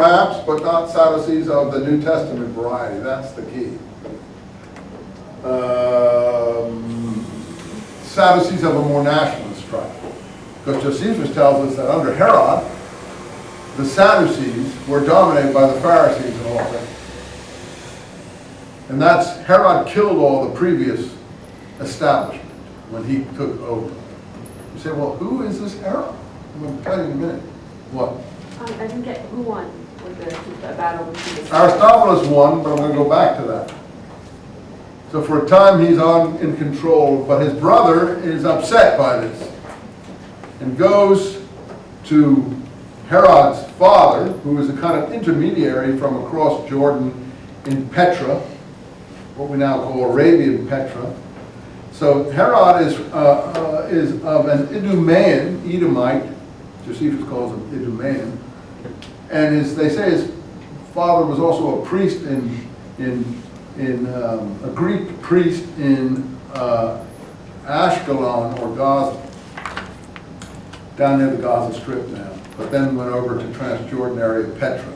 perhaps, but not Sadducees of the New Testament variety. That's the key. Sadducees of a more nationalist stripe. Because Josephus tells us that under Herod, the Sadducees were dominated by the Pharisees in all things. And that's, Herod killed all the previous establishment when he took over. You say, well, who is this Herod? I'm going to tell you in a minute. What? I didn't get who won with the battle with the Aristobulus won, but I'm going to go back to that. So for a time he's in control, but his brother is upset by this and goes to Herod's father, who is a kind of intermediary from across Jordan in Petra, what we now call Arabian Petra. So Herod is of an Edomite, Josephus calls him Idumean, and they say his father was also a priest a Greek priest in Ashkelon or Gaza, down near the Gaza Strip now, but then went over to Transjordan area of Petra.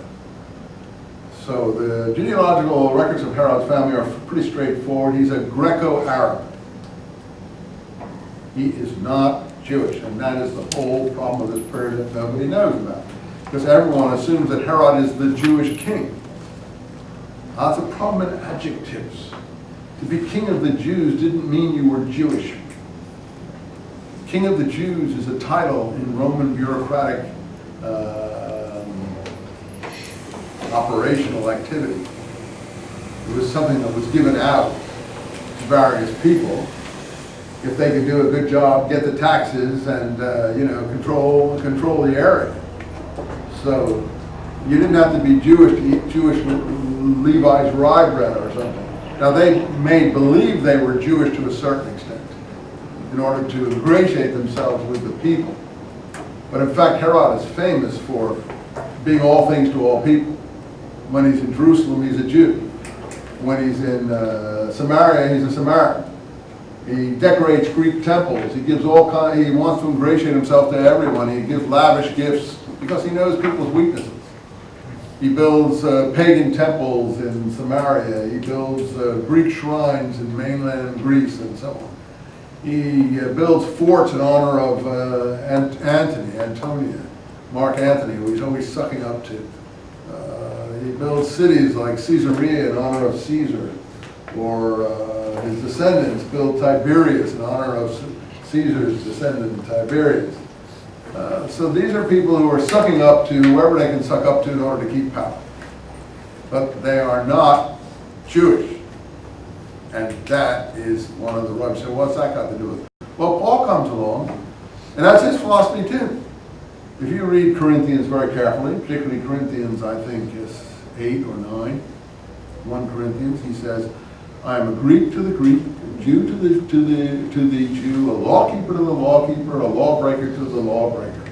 So the genealogical records of Herod's family are pretty straightforward. He's a Greco-Arab. He is not Jewish, and that is the whole problem of this period that nobody knows about, because everyone assumes that Herod is the Jewish king. That's a problem in adjectives. To be king of the Jews didn't mean you were Jewish. King of the Jews is a title in Roman bureaucratic operational activity. It was something that was given out to various people if they could do a good job, get the taxes, and control the area. So you didn't have to be Jewish to eat Jewish Levi's rye bread or something. Now they made believe they were Jewish to a certain extent in order to ingratiate themselves with the people. But in fact, Herod is famous for being all things to all people. When he's in Jerusalem, he's a Jew. When he's in Samaria, he's a Samaritan. He decorates Greek temples. He gives all kind. He wants to ingratiate himself to everyone. He gives lavish gifts because he knows people's weaknesses. He builds pagan temples in Samaria. He builds Greek shrines in mainland Greece and so on. He builds forts in honor of Antonia, Mark Antony, who he's always sucking up to. He builds cities like Caesarea in honor of Caesar, or his descendants build Tiberias in honor of Caesar's descendant Tiberius. So these are people who are sucking up to whoever they can suck up to in order to keep power. But they are not Jewish. And that is one of the rubs. So what's that got to do with it? Well, Paul comes along, and that's his philosophy too. If you read Corinthians very carefully, particularly Corinthians, I think, is 8 or 9, 1 Corinthians, he says, I am a Greek to the Greek, a Jew to the Jew, a lawkeeper to the lawkeeper, a lawbreaker to the lawbreaker.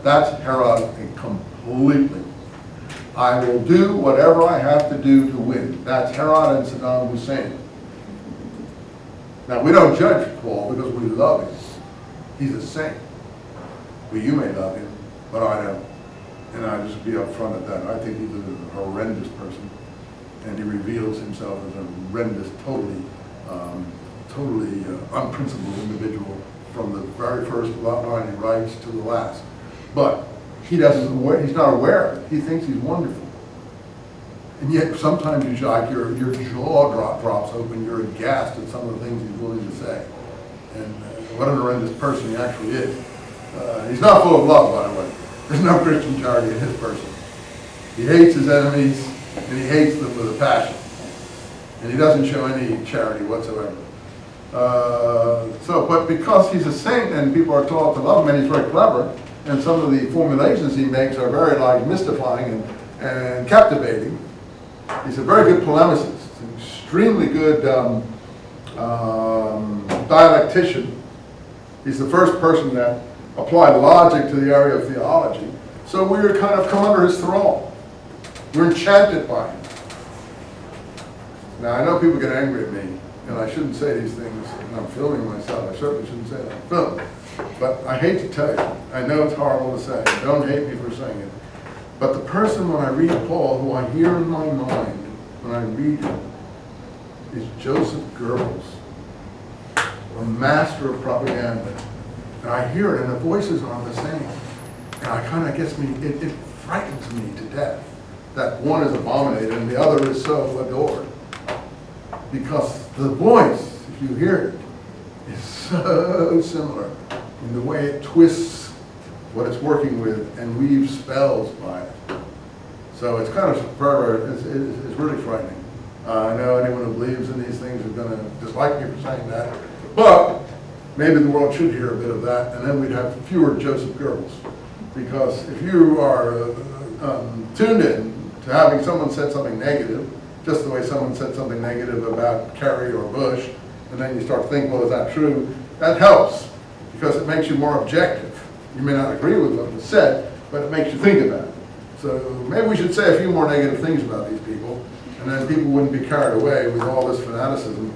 That's Herod completely. I will do whatever I have to do to win. That's Herod and Saddam Hussein. Now, we don't judge Paul because we love him. He's a saint. Well, you may love him, but I don't. And I'll just be upfront at that. I think he's a horrendous person. And he reveals himself as a horrendous, totally unprincipled individual from the very first line he writes to the last. But he's not aware of it. He thinks he's wonderful. And yet sometimes you shock, your jaw drops open, you're aghast at some of the things he's willing to say. And what an horrendous person he actually is. He's not full of love, by the way. There's no Christian charity in his person. He hates his enemies, and he hates them with a passion. And he doesn't show any charity whatsoever. But because he's a saint and people are taught to love him, and he's very clever, and some of the formulations he makes are very mystifying and captivating. He's a very good polemicist, an extremely good dialectician. He's the first person that applied logic to the area of theology. So we're kind of come under his thrall. We're enchanted by him. Now, I know people get angry at me, and I shouldn't say these things, and I'm filming myself. I certainly shouldn't say that. Film. But I hate to tell you. I know it's horrible to say. Don't hate me for saying it. But the person, when I read Paul, who I hear in my mind when I read him, is Joseph Goebbels, a master of propaganda. And I hear it, and the voices are the same. And I kind of gets me, it frightens me to death that one is abominated and the other is so adored. Because the voice, if you hear it, is so similar in the way it twists what it's working with and weaves spells by it. So it's kind of, it's really frightening. I know anyone who believes in these things is going to dislike me for saying that, but maybe the world should hear a bit of that, and then we'd have fewer Joseph Goebbels. Because if you are tuned in to having someone said something negative, just the way someone said something negative about Kerry or Bush, and then you start thinking, well, is that true? That helps, because it makes you more objective. You may not agree with what was said, but it makes you think about it. So maybe we should say a few more negative things about these people, and then people wouldn't be carried away with all this fanaticism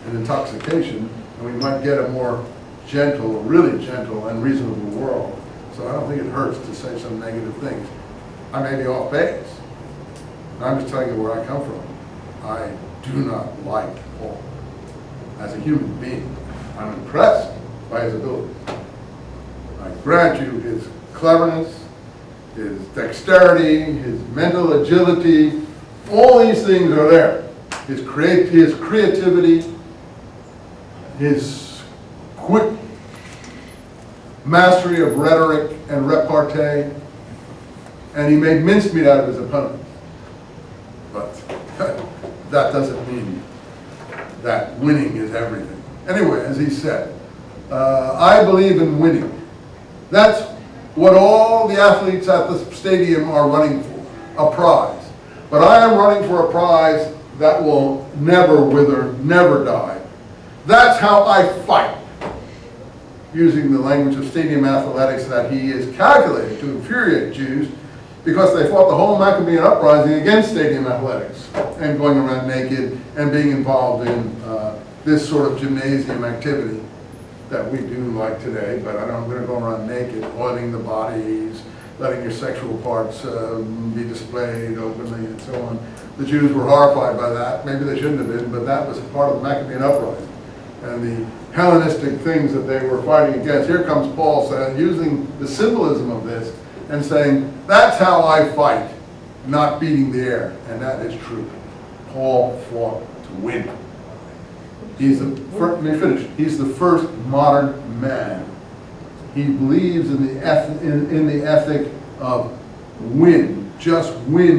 and intoxication, and we might get a more gentle, really gentle and reasonable world. So I don't think it hurts to say some negative things. I may be off base. I'm just telling you where I come from. I do not like Paul as a human being. I'm impressed by his ability. I grant you his cleverness, his dexterity, his mental agility, all these things are there. His creativity, his quick mastery of rhetoric and repartee, and he made mincemeat out of his opponent. But that doesn't mean that winning is everything. Anyway, as he said, I believe in winning. That's what all the athletes at the stadium are running for, a prize. But I am running for a prize that will never wither, never die. That's how I fight, using the language of stadium athletics that he is calculated to infuriate Jews, because they fought the whole Maccabean uprising against stadium athletics and going around naked and being involved in this sort of gymnasium activity that we do like today. But I'm going to go around naked, oiling the bodies, letting your sexual parts be displayed openly and so on. The Jews were horrified by that. Maybe they shouldn't have been, but that was part of the Maccabean uprising and the Hellenistic things that they were fighting against. Here comes Paul saying, using the symbolism of this and saying, that's how I fight, not beating the air. And that is true. Paul fought to win. He's the first, let me finish. He's the first modern man. He believes in the ethic of win, just win.